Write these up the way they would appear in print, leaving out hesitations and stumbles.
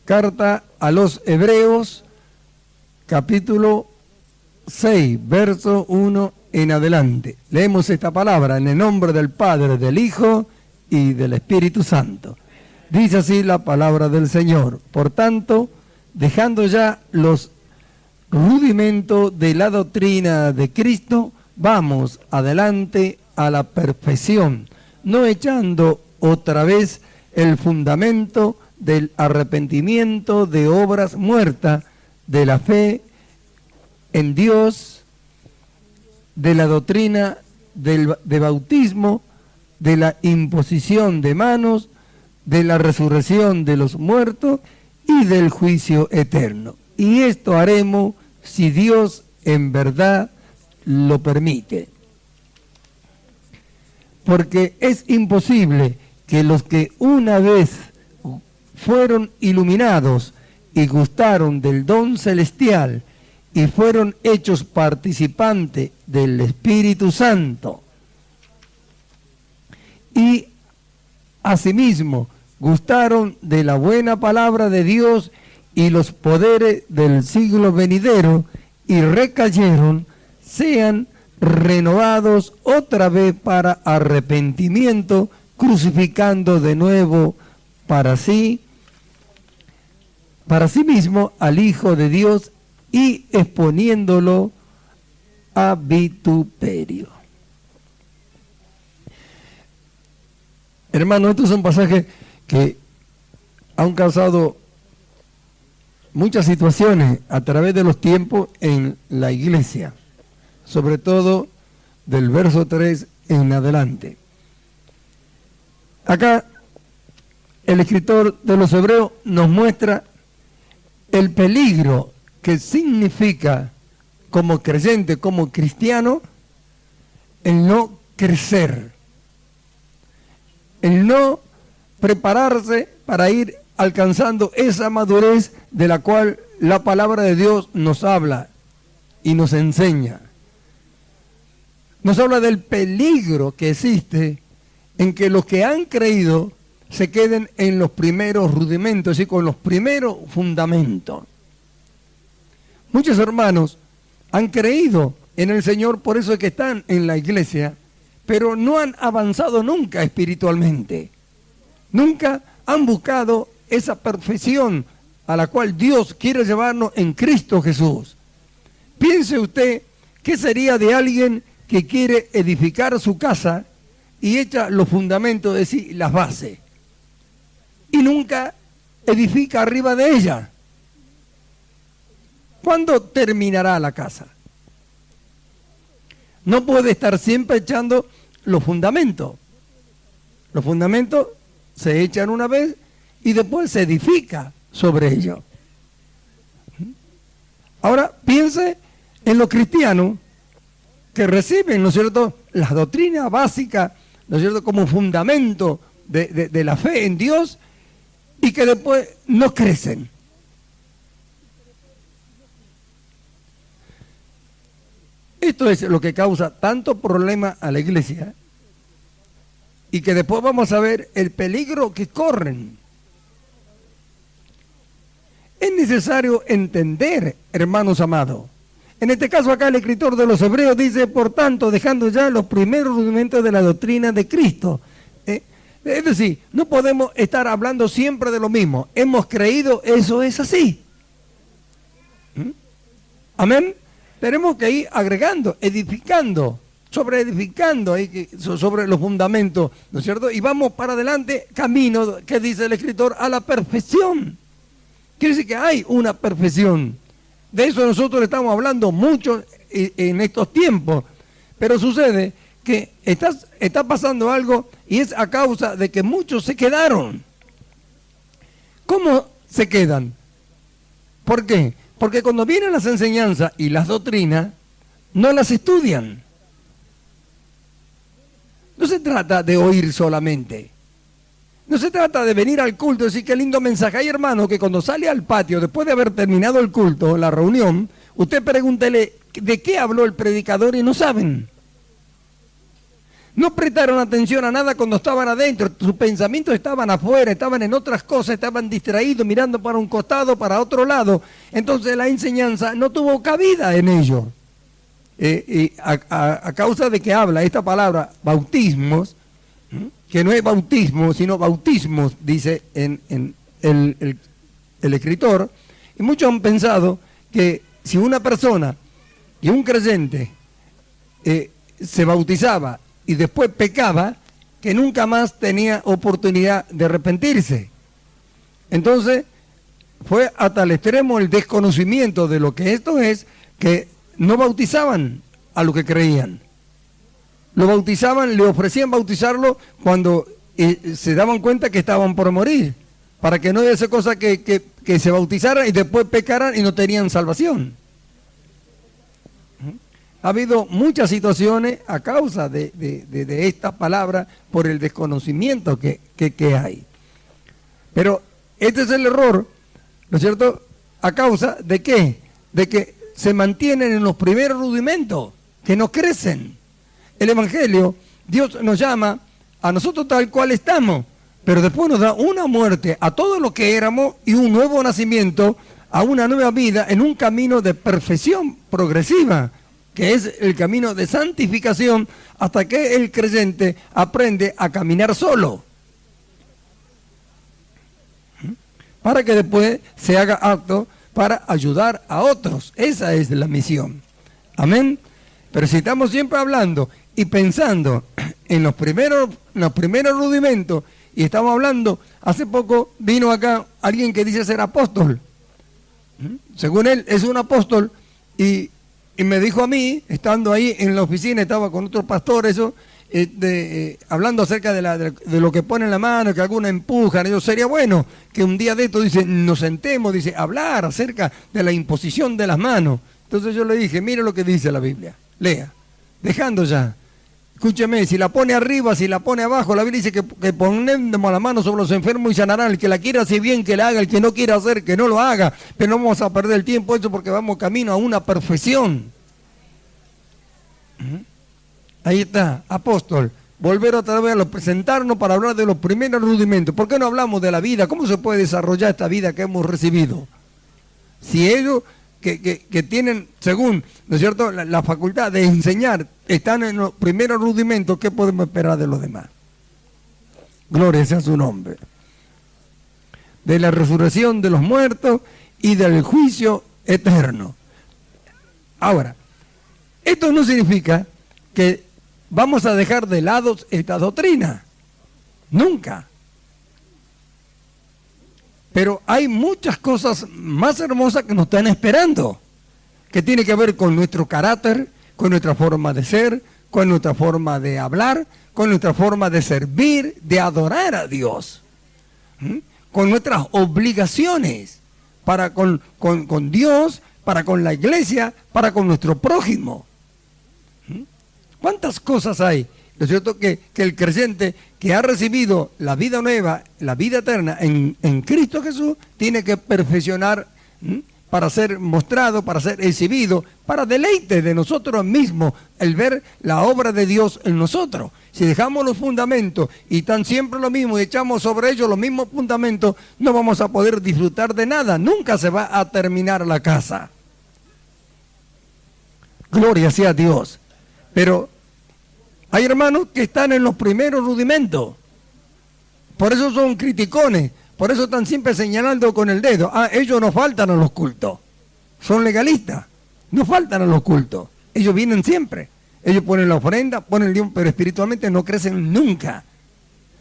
Carta a los Hebreos, capítulo 6, verso 1 en adelante. Leemos esta palabra en el nombre del Padre, del Hijo y del Espíritu Santo. Dice así la palabra del Señor. Por tanto, dejando ya los rudimentos de la doctrina de Cristo, vamos adelante a la perfección, no echando otra vez el fundamento del arrepentimiento de obras muertas, de la fe en Dios, de la doctrina de bautismo, de la imposición de manos, de la resurrección de los muertos y del juicio eterno. Y esto haremos si Dios en verdad lo permite. Porque es imposible que los que una vez fueron iluminados y gustaron del don celestial y fueron hechos participantes del Espíritu Santo y asimismo gustaron de la buena palabra de Dios y los poderes del siglo venidero y recayeron, sean renovados otra vez para arrepentimiento, crucificando de nuevo para sí mismo al Hijo de Dios y exponiéndolo a vituperio. Hermano, estos son pasajes que han causado muchas situaciones a través de los tiempos en la iglesia, sobre todo del verso 3 en adelante. Acá el escritor de los Hebreos nos muestra el peligro que significa como creyente, como cristiano, el no crecer, el no prepararse para ir alcanzando esa madurez de la cual la palabra de Dios nos habla y nos enseña. Nos habla del peligro que existe en que los que han creído se queden en los primeros rudimentos, es decir, con los primeros fundamentos. Muchos hermanos han creído en el Señor, por eso es que están en la iglesia, pero no han avanzado nunca espiritualmente. Nunca han buscado esa perfección a la cual Dios quiere llevarnos en Cristo Jesús. Piense usted, ¿qué sería de alguien que quiere edificar su casa y echa los fundamentos, es decir, las bases, y nunca edifica arriba de ella? ¿Cuándo terminará la casa? No puede estar siempre echando los fundamentos. Los fundamentos se echan una vez y después se edifica sobre ello. Ahora piense en los cristianos que reciben, ¿no es cierto?, las doctrinas básicas, ¿no es cierto?, como fundamento de la fe en Dios, y que después no crecen. Esto es lo que causa tanto problema a la iglesia, y que después vamos a ver el peligro que corren. Es necesario entender, hermanos amados. En este caso acá el escritor de los Hebreos dice, por tanto, dejando ya los primeros rudimentos de la doctrina de Cristo. Es decir, no podemos estar hablando siempre de lo mismo. Hemos creído, eso es así. Amén. Tenemos que ir agregando, edificando, sobreedificando sobre los fundamentos, ¿no es cierto? Y vamos para adelante, camino, que dice el escritor, a la perfección. Quiere decir que hay una perfección. De eso nosotros estamos hablando mucho en estos tiempos. Pero sucede que está pasando algo y es a causa de que muchos se quedaron. ¿Cómo se quedan? ¿Por qué? Porque cuando vienen las enseñanzas y las doctrinas, no las estudian. No se trata de oír solamente. No se trata de venir al culto y decir qué lindo mensaje. Hay hermanos que cuando sale al patio, después de haber terminado el culto, la reunión, usted pregúntele de qué habló el predicador y no saben. No prestaron atención a nada cuando estaban adentro. Sus pensamientos estaban afuera, estaban en otras cosas, estaban distraídos, mirando para un costado, para otro lado. Entonces la enseñanza no tuvo cabida en ellos. A causa de que habla esta palabra bautismos, que no es bautismo, sino bautismos, dice en el escritor, y muchos han pensado que si una persona y un creyente se bautizaba y después pecaba, que nunca más tenía oportunidad de arrepentirse. Entonces, fue hasta el extremo el desconocimiento de lo que esto es, que no bautizaban a lo que creían. Lo bautizaban, le ofrecían bautizarlo cuando se daban cuenta que estaban por morir, para que no hubiese cosa que se bautizaran y después pecaran y no tenían salvación. Ha habido muchas situaciones a causa de esta palabra por el desconocimiento que hay. Pero este es el error, ¿no es cierto? ¿A causa de qué? De que se mantienen en los primeros rudimentos, que no crecen. El Evangelio, Dios nos llama a nosotros tal cual estamos, pero después nos da una muerte a todo lo que éramos y un nuevo nacimiento, a una nueva vida en un camino de perfección progresiva, que es el camino de santificación, hasta que el creyente aprende a caminar solo, para que después se haga apto para ayudar a otros. Esa es la misión. Amén. Pero si estamos siempre hablando y pensando en los primeros rudimentos, y estamos hablando, hace poco vino acá alguien que dice ser apóstol. Según él es un apóstol, y me dijo a mí, estando ahí en la oficina, estaba con otro pastor, hablando acerca de lo que pone en la mano, que algunos empujan. Yo, sería bueno que un día de esto, dice, nos sentemos, dice, hablar acerca de la imposición de las manos. Entonces yo le dije, mire lo que dice la Biblia, lea, dejando ya. Escúcheme, si la pone arriba, si la pone abajo, la Biblia dice que ponemos la mano sobre los enfermos y sanarán. El que la quiera hacer bien, que la haga; el que no quiera hacer, que no lo haga. Pero no vamos a perder el tiempo eso, porque vamos camino a una perfección. Ahí está, apóstol. Volver otra vez a presentarnos para hablar de los primeros rudimentos. ¿Por qué no hablamos de la vida? ¿Cómo se puede desarrollar esta vida que hemos recibido? Si ellos que tienen, según, ¿no es cierto?, la facultad de enseñar, están en los primeros rudimentos, ¿qué podemos esperar de los demás? Gloria sea su nombre. De la resurrección de los muertos y del juicio eterno. Ahora, esto no significa que vamos a dejar de lado esta doctrina. Nunca. Pero hay muchas cosas más hermosas que nos están esperando, que tiene que ver con nuestro carácter, con nuestra forma de ser, con nuestra forma de hablar, con nuestra forma de servir, de adorar a Dios, con nuestras obligaciones para con Dios, para con la iglesia, para con nuestro prójimo. ¿Cuántas cosas hay? ¿No es cierto? Que el creyente que ha recibido la vida nueva, la vida eterna en Cristo Jesús, tiene que perfeccionar para ser mostrado, para ser exhibido, para deleite de nosotros mismos, el ver la obra de Dios en nosotros. Si dejamos los fundamentos y están siempre lo mismo y echamos sobre ellos los mismos fundamentos, no vamos a poder disfrutar de nada. Nunca se va a terminar la casa. Gloria sea a Dios. Pero hay hermanos que están en los primeros rudimentos. Por eso son criticones. Por eso están siempre señalando con el dedo. Ellos no faltan a los cultos. Son legalistas. No faltan a los cultos. Ellos vienen siempre. Ellos ponen la ofrenda, ponen el diezmo, pero espiritualmente no crecen nunca.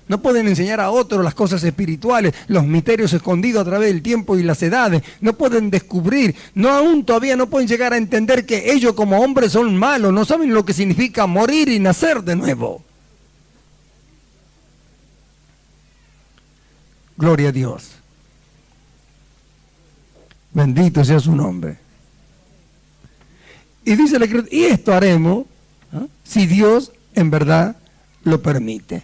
No pueden enseñar a otros las cosas espirituales, los misterios escondidos a través del tiempo y las edades. No pueden descubrir, aún todavía no pueden llegar a entender que ellos como hombres son malos. No saben lo que significa morir y nacer de nuevo. Gloria a Dios. Bendito sea su nombre. Y dice la Escritura, y esto haremos si Dios en verdad lo permite.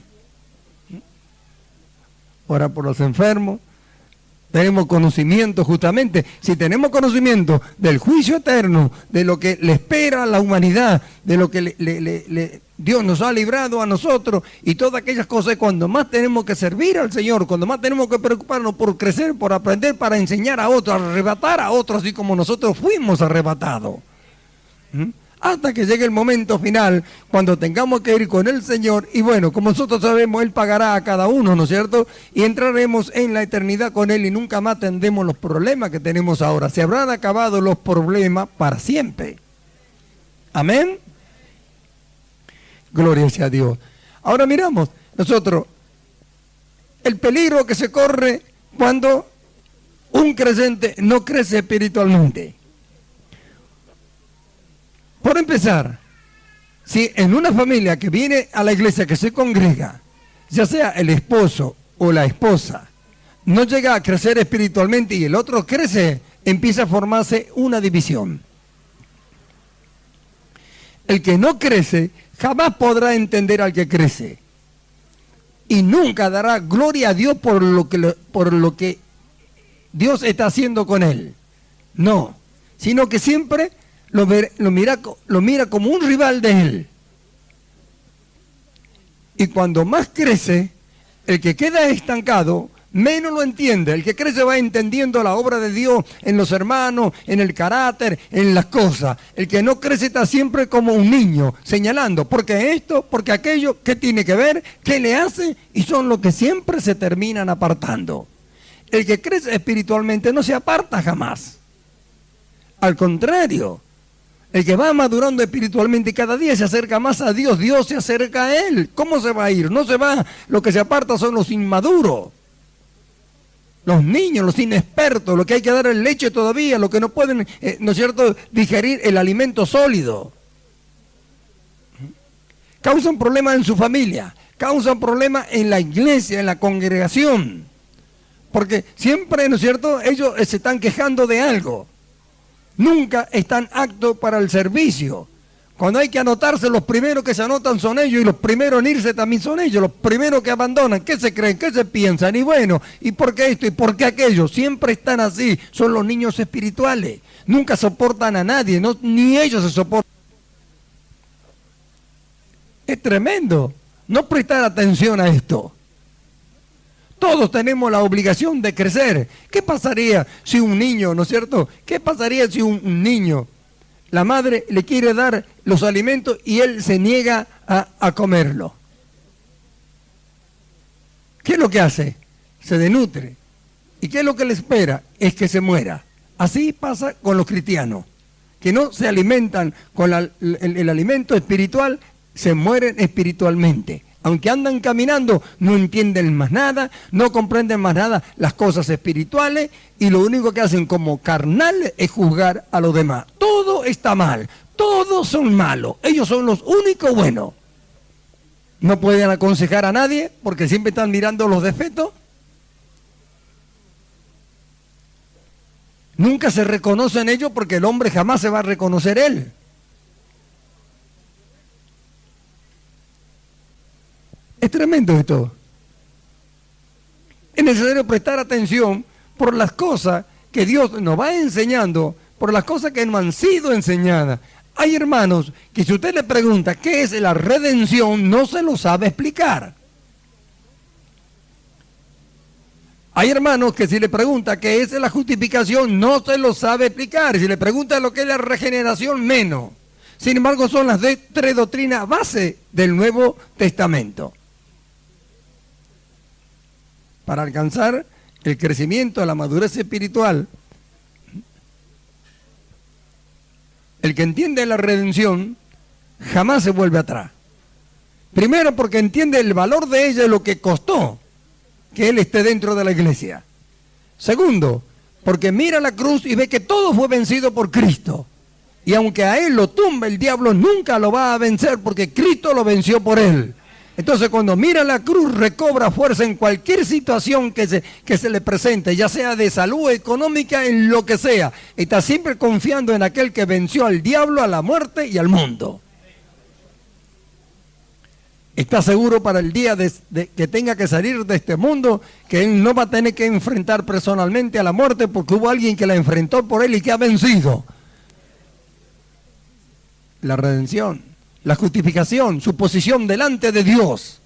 Ora por los enfermos, Tenemos conocimiento justamente. Si tenemos conocimiento del juicio eterno, de lo que le espera a la humanidad, de lo que Dios nos ha librado a nosotros y todas aquellas cosas, cuando más tenemos que servir al Señor, cuando más tenemos que preocuparnos por crecer, por aprender, para enseñar a otros, arrebatar a otros, así como nosotros fuimos arrebatados. Hasta que llegue el momento final, cuando tengamos que ir con el Señor, y bueno, como nosotros sabemos, Él pagará a cada uno, ¿no es cierto? Y entraremos en la eternidad con Él y nunca más tendremos los problemas que tenemos ahora. Se habrán acabado los problemas para siempre. Amén. Gloria sea a Dios. Ahora miramos, nosotros, el peligro que se corre cuando un creyente no crece espiritualmente. Por empezar, si en una familia que viene a la iglesia, que se congrega, ya sea el esposo o la esposa, no llega a crecer espiritualmente y el otro crece, empieza a formarse una división. El que no crece jamás podrá entender al que crece y nunca dará gloria a Dios por lo que Dios está haciendo con él. No, sino que siempre lo mira como un rival de él. Y cuando más crece, el que queda estancado, menos lo entiende. El que crece va entendiendo la obra de Dios en los hermanos, en el carácter, en las cosas. El que no crece está siempre como un niño, señalando, porque esto, porque aquello, ¿qué tiene que ver? ¿Qué le hace? Y son los que siempre se terminan apartando. El que crece espiritualmente no se aparta jamás. Al contrario, el que va madurando espiritualmente cada día se acerca más a Dios, Dios se acerca a él. ¿Cómo se va a ir? No se va. Lo que se aparta son los inmaduros, los niños, los inexpertos, los que hay que dar el leche todavía, los que no pueden, ¿no es cierto?, digerir el alimento sólido. Causan problemas en su familia, causan problemas en la iglesia, en la congregación. Porque siempre, ¿no es cierto?, ellos se están quejando de algo. Nunca están aptos para el servicio. Cuando hay que anotarse, los primeros que se anotan son ellos y los primeros en irse también son ellos. Los primeros que abandonan, ¿qué se creen? ¿Qué se piensan? Y bueno, ¿y por qué esto? ¿Y por qué aquello? Siempre están así. Son los niños espirituales. Nunca soportan a nadie, no, ni ellos se soportan. Es tremendo no prestar atención a esto. Todos tenemos la obligación de crecer. ¿Qué pasaría si un niño, ¿no es cierto? ¿Qué pasaría si un niño, la madre le quiere dar los alimentos y él se niega a comerlo? ¿Qué es lo que hace? Se denutre. ¿Y qué es lo que le espera? Es que se muera. Así pasa con los cristianos, que no se alimentan con el alimento espiritual, se mueren espiritualmente. Aunque andan caminando, no entienden más nada, no comprenden más nada las cosas espirituales y lo único que hacen como carnales es juzgar a los demás. Todo está mal, todos son malos, ellos son los únicos buenos. No pueden aconsejar a nadie porque siempre están mirando los defectos. Nunca se reconocen ellos porque el hombre jamás se va a reconocer él. Es tremendo esto. Es necesario prestar atención por las cosas que Dios nos va enseñando, por las cosas que no han sido enseñadas. Hay hermanos que si usted le pregunta qué es la redención, no se lo sabe explicar. Hay hermanos que si le pregunta qué es la justificación, no se lo sabe explicar. Si le pregunta lo que es la regeneración, menos. Sin embargo, son las tres doctrinas base del Nuevo Testamento. Para alcanzar el crecimiento, la madurez espiritual, el que entiende la redención jamás se vuelve atrás. Primero porque entiende el valor de ella y lo que costó que él esté dentro de la iglesia. Segundo, porque mira la cruz y ve que todo fue vencido por Cristo. Y aunque a él lo tumbe el diablo, nunca lo va a vencer porque Cristo lo venció por él. Entonces cuando mira la cruz recobra fuerza en cualquier situación que se le presente, ya sea de salud, económica, en lo que sea. Está siempre confiando en aquel que venció al diablo, a la muerte y al mundo. está seguro para el día que tenga que salir de este mundo, que él no va a tener que enfrentar personalmente a la muerte porque hubo alguien que la enfrentó por él y que ha vencido. La redención, la justificación, su posición delante de Dios,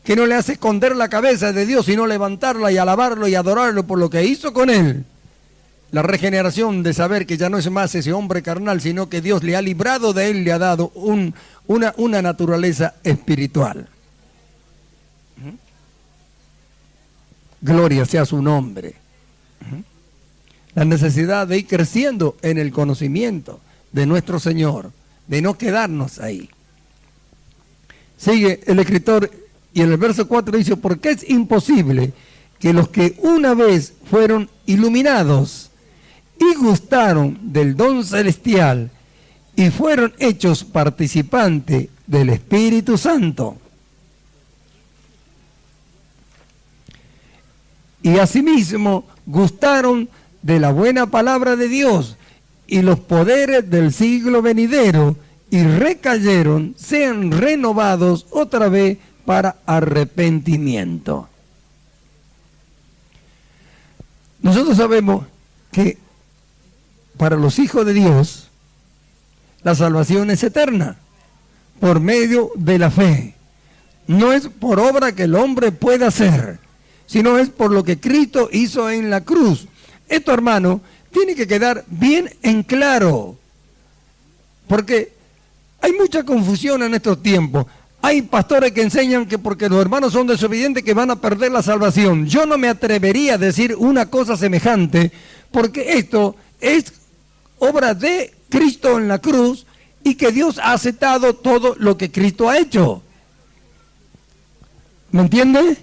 que no le hace esconder la cabeza de Dios, sino levantarla y alabarlo y adorarlo por lo que hizo con él. La regeneración de saber que ya no es más ese hombre carnal, sino que Dios le ha librado de él, le ha dado una naturaleza espiritual. Gloria sea su nombre. La necesidad de ir creciendo en el conocimiento de nuestro Señor, de no quedarnos ahí. Sigue el escritor y en el verso 4 dice, porque es imposible que los que una vez fueron iluminados y gustaron del don celestial y fueron hechos participantes del Espíritu Santo, y asimismo gustaron de la buena palabra de Dios y los poderes del siglo venidero, y recayeron, sean renovados otra vez para arrepentimiento. Nosotros sabemos que para los hijos de Dios la salvación es eterna por medio de la fe. No es por obra que el hombre pueda hacer, sino es por lo que Cristo hizo en la cruz. Esto, hermano, tiene que quedar bien en claro, porque hay mucha confusión en estos tiempos. Hay pastores que enseñan que porque los hermanos son desobedientes que van a perder la salvación. Yo no me atrevería a decir una cosa semejante, porque esto es obra de Cristo en la cruz y que Dios ha aceptado todo lo que Cristo ha hecho. ¿Me entiende?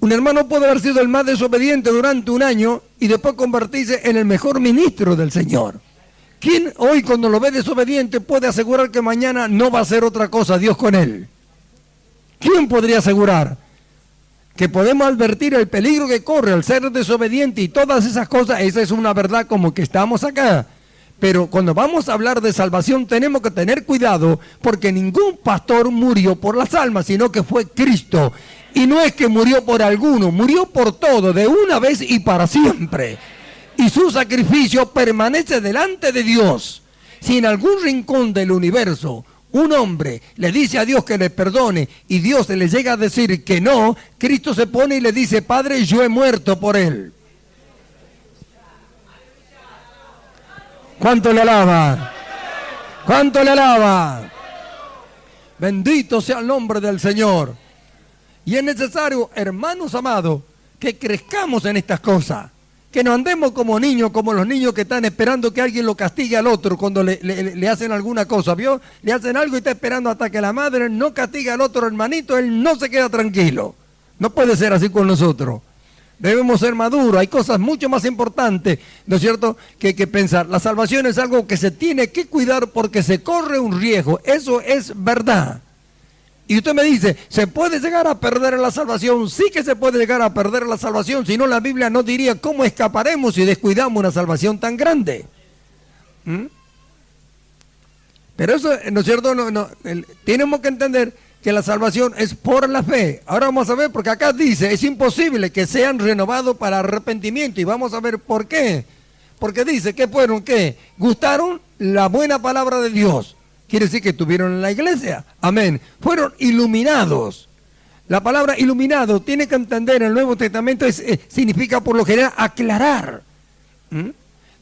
Un hermano puede haber sido el más desobediente durante un año y después convertirse en el mejor ministro del Señor. ¿Quién hoy cuando lo ve desobediente puede asegurar que mañana no va a hacer otra cosa Dios con él? ¿Quién podría asegurar? Que podemos advertir el peligro que corre al ser desobediente y todas esas cosas, esa es una verdad como que estamos acá. Pero cuando vamos a hablar de salvación tenemos que tener cuidado porque ningún pastor murió por las almas, sino que fue Cristo. Y no es que murió por alguno, murió por todo, de una vez y para siempre. Y su sacrificio permanece delante de Dios. Si en algún rincón del universo un hombre le dice a Dios que le perdone y Dios le llega a decir que no, Cristo se pone y le dice, Padre, yo he muerto por él. ¿Cuánto le alaba? ¿Cuánto le alaba? Bendito sea el nombre del Señor. Y es necesario, hermanos amados, que crezcamos en estas cosas. Que no andemos como niños, como los niños que están esperando que alguien lo castigue al otro cuando le hacen alguna cosa, ¿vio? Le hacen algo y está esperando hasta que la madre no castigue al otro hermanito, él no se queda tranquilo. No puede ser así con nosotros. Debemos ser maduros, hay cosas mucho más importantes, ¿no es cierto?, que pensar. La salvación es algo que se tiene que cuidar porque se corre un riesgo, eso es verdad. Y usted me dice, ¿se puede llegar a perder la salvación? Sí que se puede llegar a perder la salvación, si no la Biblia no diría cómo escaparemos si descuidamos una salvación tan grande. Pero eso, ¿no es cierto? Tenemos que entender que la salvación es por la fe. Ahora vamos a ver, porque acá dice, es imposible que sean renovados para arrepentimiento, y vamos a ver por qué. Porque dice que fueron, ¿qué? Gustaron la buena palabra de Dios. Quiere decir que estuvieron en la iglesia. Amén. Fueron iluminados. La palabra iluminado tiene que entender en el Nuevo Testamento significa por lo general aclarar.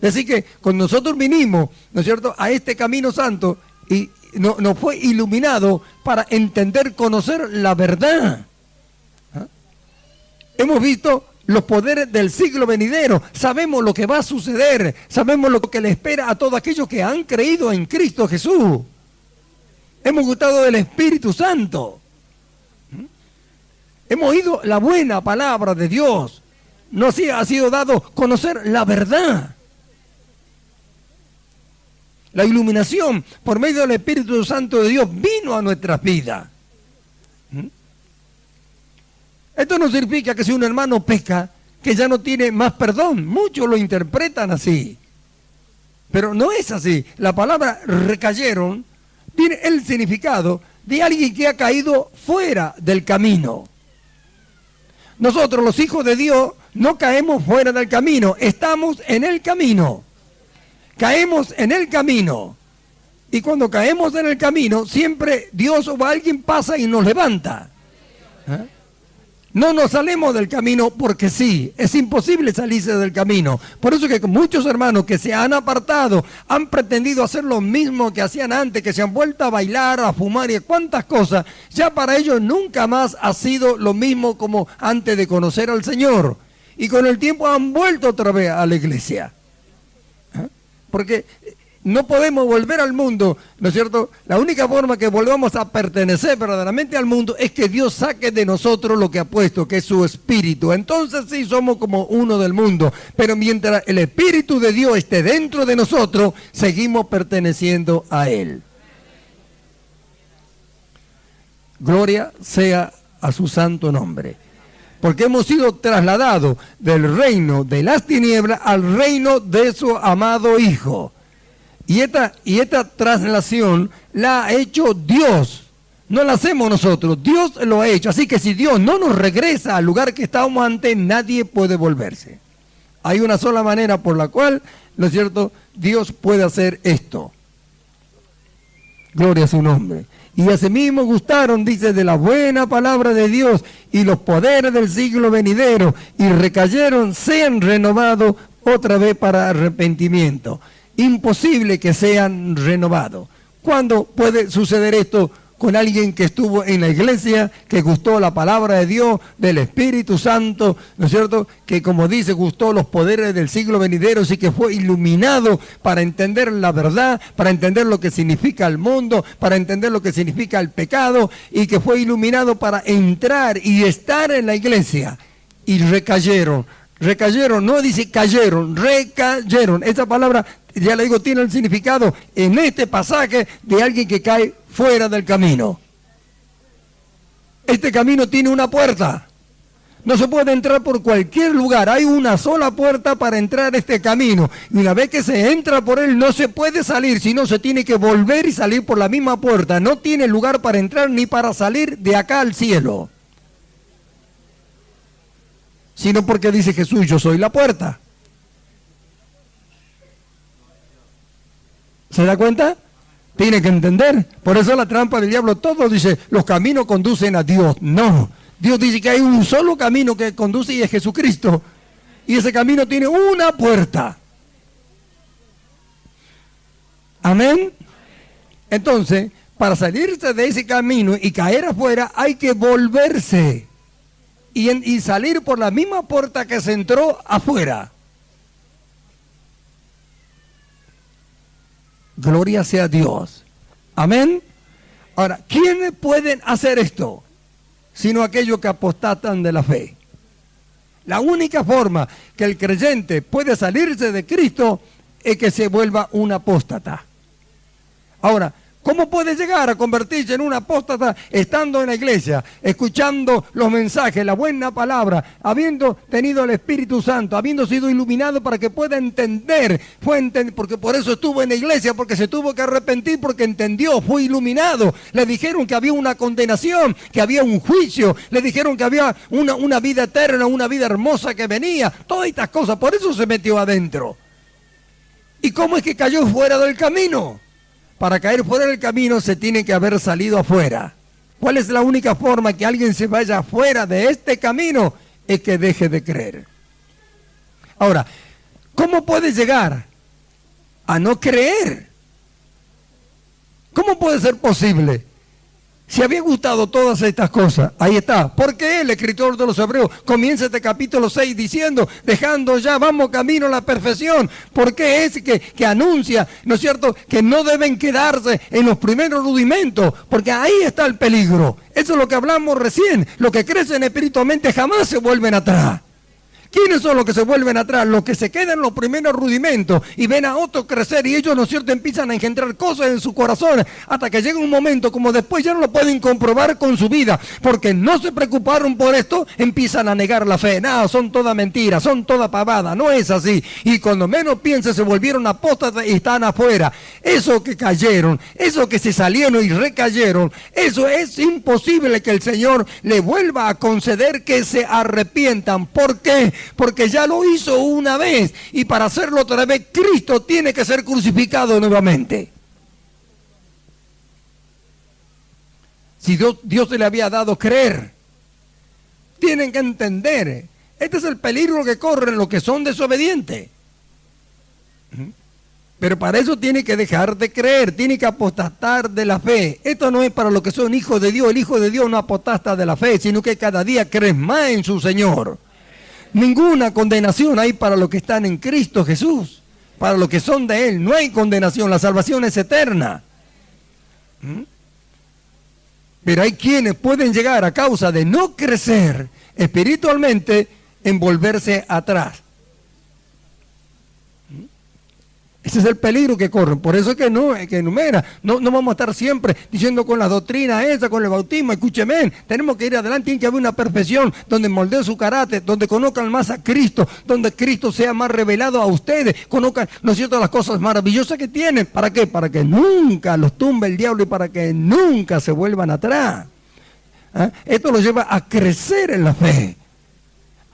Decir que cuando nosotros vinimos, ¿no es cierto?, a este camino santo y nos fue iluminado para entender, conocer la verdad. Hemos visto los poderes del siglo venidero, sabemos lo que va a suceder, sabemos lo que le espera a todos aquellos que han creído en Cristo Jesús. Hemos gustado del Espíritu Santo. Hemos oído la buena palabra de Dios. Nos ha sido dado conocer la verdad. La iluminación por medio del Espíritu Santo de Dios vino a nuestras vidas. Esto no significa que si un hermano peca, que ya no tiene más perdón. Muchos lo interpretan así. Pero no es así. La palabra recayeron tiene el significado de alguien que ha caído fuera del camino. Nosotros, los hijos de Dios, no caemos fuera del camino, estamos en el camino. Caemos en el camino. Y cuando caemos en el camino, siempre Dios o alguien pasa y nos levanta. ¿Eh? No nos salimos del camino porque sí, es imposible salirse del camino. Por eso que muchos hermanos que se han apartado han pretendido hacer lo mismo que hacían antes, que se han vuelto a bailar, a fumar y a cuantas cosas. Ya para ellos nunca más ha sido lo mismo como antes de conocer al Señor. Y con el tiempo han vuelto otra vez a la iglesia. ¿Eh? Porque no podemos volver al mundo, ¿no es cierto? La única forma que volvamos a pertenecer verdaderamente al mundo es que Dios saque de nosotros lo que ha puesto, que es su espíritu. Entonces sí somos como uno del mundo, pero mientras el espíritu de Dios esté dentro de nosotros, seguimos perteneciendo a Él. Gloria sea a su santo nombre. Porque hemos sido trasladados del reino de las tinieblas al reino de su amado Hijo. Y esta traslación la ha hecho Dios, no la hacemos nosotros, Dios lo ha hecho. Así que si Dios no nos regresa al lugar que estábamos antes, nadie puede volverse. Hay una sola manera por la cual, ¿no es cierto?, Dios puede hacer esto. Gloria a su nombre. Y asimismo gustaron, dice, de la buena palabra de Dios y los poderes del siglo venidero, y recayeron, sean renovados otra vez para arrepentimiento. Imposible que sean renovados. ¿Cuándo puede suceder esto con alguien que estuvo en la iglesia, que gustó la palabra de Dios, del Espíritu Santo, ¿no es cierto?, que como dice, gustó los poderes del siglo venidero, y que fue iluminado para entender la verdad, para entender lo que significa el mundo, para entender lo que significa el pecado, y que fue iluminado para entrar y estar en la iglesia, y recayeron, no dice cayeron, recayeron. Esa palabra, ya le digo, tiene el significado en este pasaje de alguien que cae fuera del camino. Este camino tiene una puerta. No se puede entrar por cualquier lugar. Hay una sola puerta para entrar a este camino. Y una vez que se entra por él, no se puede salir, sino se tiene que volver y salir por la misma puerta. No tiene lugar para entrar ni para salir de acá al cielo. Sino porque dice Jesús, yo soy la puerta. ¿Se da cuenta? Tiene que entender. Por eso la trampa del diablo, todo dice, los caminos conducen a Dios. No, Dios dice que hay un solo camino que conduce y es Jesucristo. Y ese camino tiene una puerta. Amén. Entonces, para salirse de ese camino y caer afuera, hay que volverse. Y salir por la misma puerta que se entró afuera. Gloria sea a Dios. Amén. Ahora, ¿quiénes pueden hacer esto? Sino aquellos que apostatan de la fe. La única forma que el creyente puede salirse de Cristo es que se vuelva un apóstata. Ahora, ¿cómo puede llegar a convertirse en un apóstata estando en la iglesia, escuchando los mensajes, la buena palabra, habiendo tenido el Espíritu Santo, habiendo sido iluminado para que pueda entender? Porque por eso estuvo en la iglesia, porque se tuvo que arrepentir, porque entendió, fue iluminado. Le dijeron que había una condenación, que había un juicio, le dijeron que había una vida eterna, una vida hermosa que venía, todas estas cosas, por eso se metió adentro. ¿Y cómo es que cayó fuera del camino? Para caer fuera del camino se tiene que haber salido afuera. ¿Cuál es la única forma que alguien se vaya fuera de este camino? Es que deje de creer. Ahora, ¿cómo puede llegar a no creer? ¿Cómo puede ser posible? Si había gustado todas estas cosas, ahí está. ¿Por qué el escritor de los Hebreos comienza este capítulo 6 diciendo, dejando ya, vamos camino a la perfección? ¿Por qué es que anuncia, ¿no es cierto?, que no deben quedarse en los primeros rudimentos? Porque ahí está el peligro. Eso es lo que hablamos recién. Los que crecen espiritualmente jamás se vuelven atrás. ¿Quiénes son los que se vuelven atrás? Los que se quedan en los primeros rudimentos y ven a otros crecer y ellos, ¿no es cierto?, empiezan a engendrar cosas en su corazón hasta que llega un momento como después ya no lo pueden comprobar con su vida porque no se preocuparon por esto, empiezan a negar la fe. No, son toda mentira, son toda pavada, no es así. Y cuando menos piense se volvieron apóstatas y están afuera. Eso que cayeron, eso que se salieron y recayeron, eso es imposible que el Señor le vuelva a conceder que se arrepientan. ¿Por qué? Porque ya lo hizo una vez y para hacerlo otra vez Cristo tiene que ser crucificado nuevamente. Si Dios se le había dado creer, tienen que entender, este es el peligro que corren los que son desobedientes. Pero para eso tiene que dejar de creer, tiene que apostatar de la fe. Esto no es para los que son hijos de Dios. El hijo de Dios no apostasta de la fe, sino que cada día crees más en su Señor. Ninguna condenación hay para los que están en Cristo Jesús, para los que son de Él. No hay condenación, la salvación es eterna. Pero hay quienes pueden llegar a causa de no crecer espiritualmente en volverse atrás. Ese es el peligro que corren. Por eso es que no vamos a estar siempre diciendo con la doctrina esa, con el bautismo, escúcheme, tenemos que ir adelante, tiene que haber una perfección donde moldeen su carácter, donde conozcan más a Cristo, donde Cristo sea más revelado a ustedes, conozcan, ¿no es cierto?, las cosas maravillosas que tienen. ¿Para qué? Para que nunca los tumbe el diablo y para que nunca se vuelvan atrás. Esto los lleva a crecer en la fe,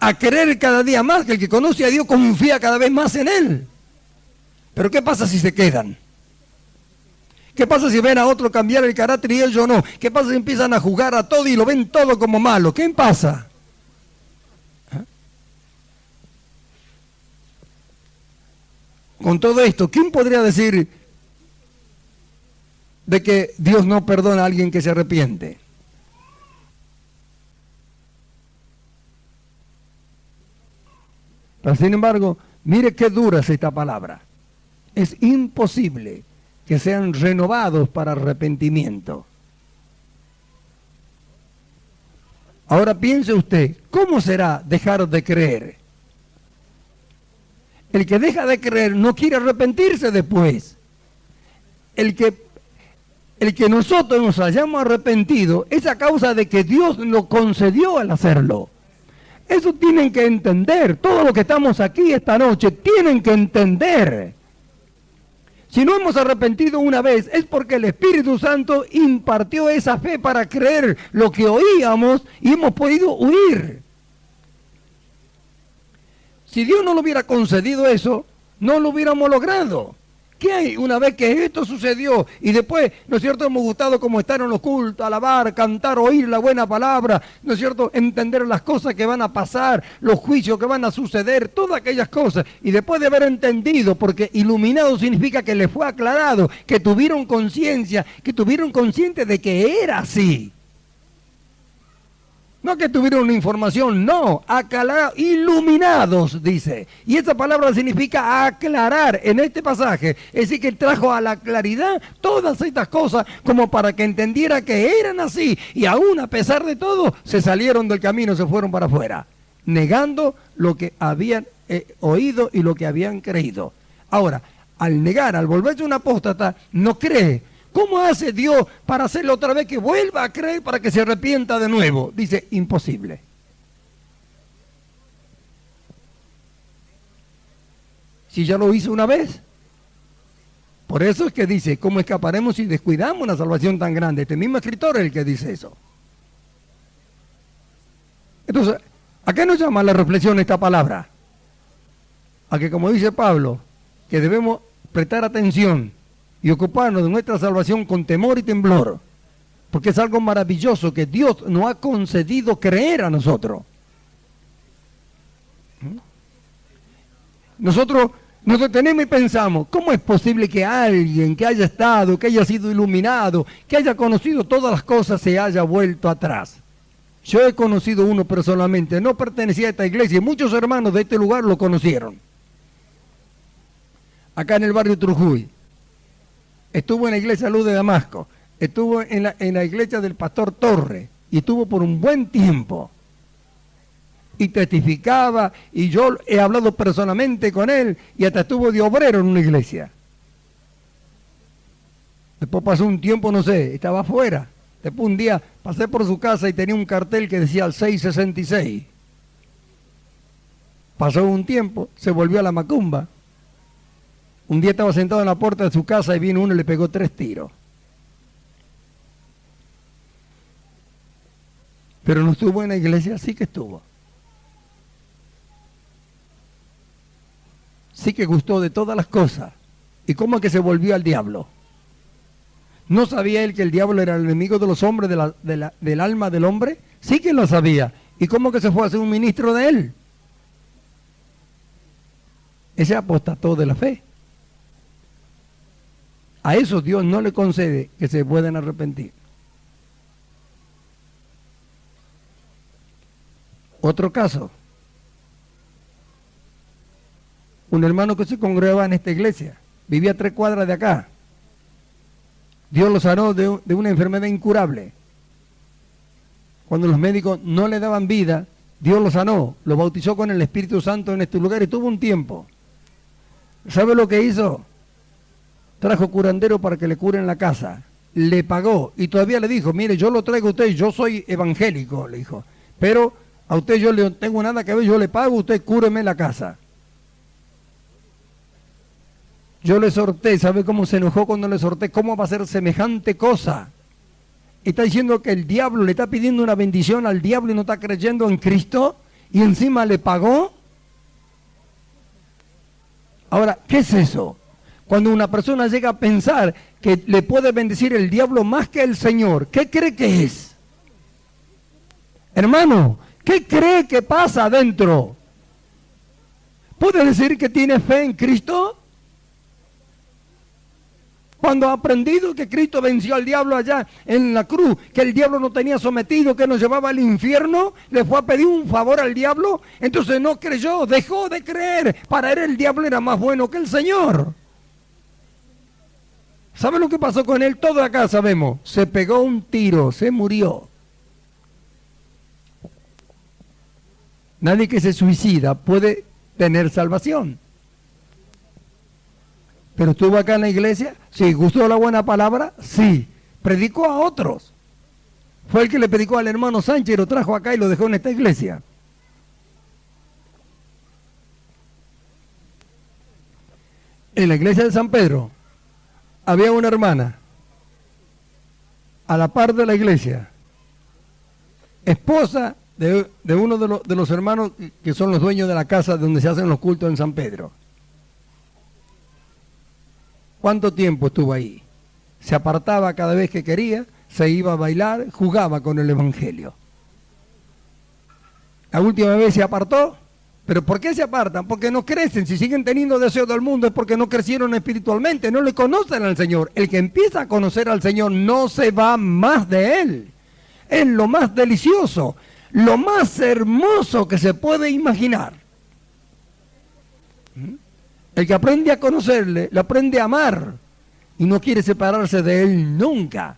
a creer cada día más, que el que conoce a Dios confía cada vez más en Él. Pero ¿qué pasa si se quedan? ¿Qué pasa si ven a otro cambiar el carácter y ellos no? ¿Qué pasa si empiezan a jugar a todo y lo ven todo como malo? ¿Qué pasa? Con todo esto, ¿quién podría decir de que Dios no perdona a alguien que se arrepiente? Pero sin embargo, mire qué dura es esta palabra. Es imposible que sean renovados para arrepentimiento. Ahora piense usted, ¿cómo será dejar de creer? El que deja de creer no quiere arrepentirse después. El que nosotros nos hayamos arrepentido es a causa de que Dios lo concedió al hacerlo. Eso tienen que entender. Todos los que estamos aquí esta noche tienen que entender. Si no hemos arrepentido una vez, es porque el Espíritu Santo impartió esa fe para creer lo que oíamos y hemos podido huir. Si Dios no lo hubiera concedido eso, no lo hubiéramos logrado. ¿Qué hay una vez que esto sucedió? Y después, ¿no es cierto?, hemos gustado como estar en los cultos, alabar, cantar, oír la buena palabra, ¿no es cierto?, entender las cosas que van a pasar, los juicios que van a suceder, todas aquellas cosas. Y después de haber entendido, porque iluminado significa que les fue aclarado, que tuvieron conciencia, que tuvieron consciente de que era así. No que tuvieron una información, no, aclarados, iluminados, dice. Y esa palabra significa aclarar en este pasaje. Es decir, que trajo a la claridad todas estas cosas como para que entendiera que eran así. Y aún a pesar de todo, se salieron del camino, se fueron para afuera, negando lo que habían oído y lo que habían creído. Ahora, al negar, al volverse un apóstata, no cree. ¿Cómo hace Dios para hacerlo otra vez que vuelva a creer para que se arrepienta de nuevo? Dice, imposible. Si ya lo hizo una vez. Por eso es que dice, ¿cómo escaparemos si descuidamos una salvación tan grande? Este mismo escritor es el que dice eso. Entonces, ¿a qué nos llama la reflexión esta palabra? A que, como dice Pablo, que debemos prestar atención y ocuparnos de nuestra salvación con temor y temblor, porque es algo maravilloso que Dios nos ha concedido creer a nosotros. Nosotros nos detenemos y pensamos, ¿cómo es posible que alguien que haya estado, que haya sido iluminado, que haya conocido todas las cosas, se haya vuelto atrás? Yo he conocido uno personalmente, no pertenecía a esta iglesia, y muchos hermanos de este lugar lo conocieron. Acá en el barrio Trujuy. Estuvo en la iglesia Luz de Damasco, estuvo en la iglesia del pastor Torre y estuvo por un buen tiempo. y testificaba, y yo he hablado personalmente con él, y hasta estuvo de obrero en una iglesia. Después pasó un tiempo, no sé, estaba afuera. Después un día pasé por su casa y tenía un cartel que decía el 666. Pasó un tiempo, se volvió a la macumba. Un día estaba sentado en la puerta de su casa y vino uno y le pegó 3 tiros. Pero no estuvo en la iglesia, sí que estuvo. Sí que gustó de todas las cosas. ¿Y cómo es que se volvió al diablo? ¿No sabía él que el diablo era el enemigo de los hombres, del alma del hombre? Sí que lo sabía. ¿Y cómo que se fue a ser un ministro de él? Ese apostató de la fe. A esos Dios no le concede que se puedan arrepentir. Otro caso. Un hermano que se congregaba en esta iglesia. Vivía a 3 cuadras de acá. Dios lo sanó de una enfermedad incurable. Cuando los médicos no le daban vida, Dios lo sanó, lo bautizó con el Espíritu Santo en este lugar y tuvo un tiempo. ¿Sabe lo que hizo? Trajo curandero para que le curen la casa. Le pagó y todavía le dijo, mire, yo lo traigo a usted, yo soy evangélico, le dijo. Pero a usted yo no tengo nada que ver, yo le pago, usted cúreme la casa. Yo le exhorté, ¿sabe cómo se enojó cuando le exhorté? ¿Cómo va a ser semejante cosa? Está diciendo que el diablo le está pidiendo una bendición al diablo y no está creyendo en Cristo y encima le pagó. Ahora, ¿qué es eso? Cuando una persona llega a pensar que le puede bendecir el diablo más que el Señor, ¿qué cree que es? Hermano, ¿qué cree que pasa adentro? ¿Puede decir que tiene fe en Cristo? Cuando ha aprendido que Cristo venció al diablo allá en la cruz, que el diablo no tenía sometido, que nos llevaba al infierno, le fue a pedir un favor al diablo, entonces no creyó, dejó de creer. Para él el diablo era más bueno que el Señor. ¿Sabe lo que pasó con él? Todo acá sabemos. Se pegó un tiro, se murió. Nadie que se suicida puede tener salvación. Pero estuvo acá en la iglesia, sí. ¿Gustó la buena palabra? Sí. Predicó a otros. Fue el que le predicó al hermano Sánchez, lo trajo acá y lo dejó en esta iglesia. En la iglesia de San Pedro había una hermana a la par de la iglesia, esposa de uno de los hermanos que son los dueños de la casa donde se hacen los cultos en San Pedro. ¿Cuánto tiempo estuvo ahí? Se apartaba cada vez que quería, se iba a bailar, jugaba con el evangelio. La última vez se apartó, pero ¿por qué se apartan? Porque no crecen. Si siguen teniendo deseo del mundo es porque no crecieron espiritualmente, no le conocen al Señor. El que empieza a conocer al Señor no se va más de Él. Es lo más delicioso, lo más hermoso que se puede imaginar. El que aprende a conocerle, lo aprende a amar y no quiere separarse de él nunca.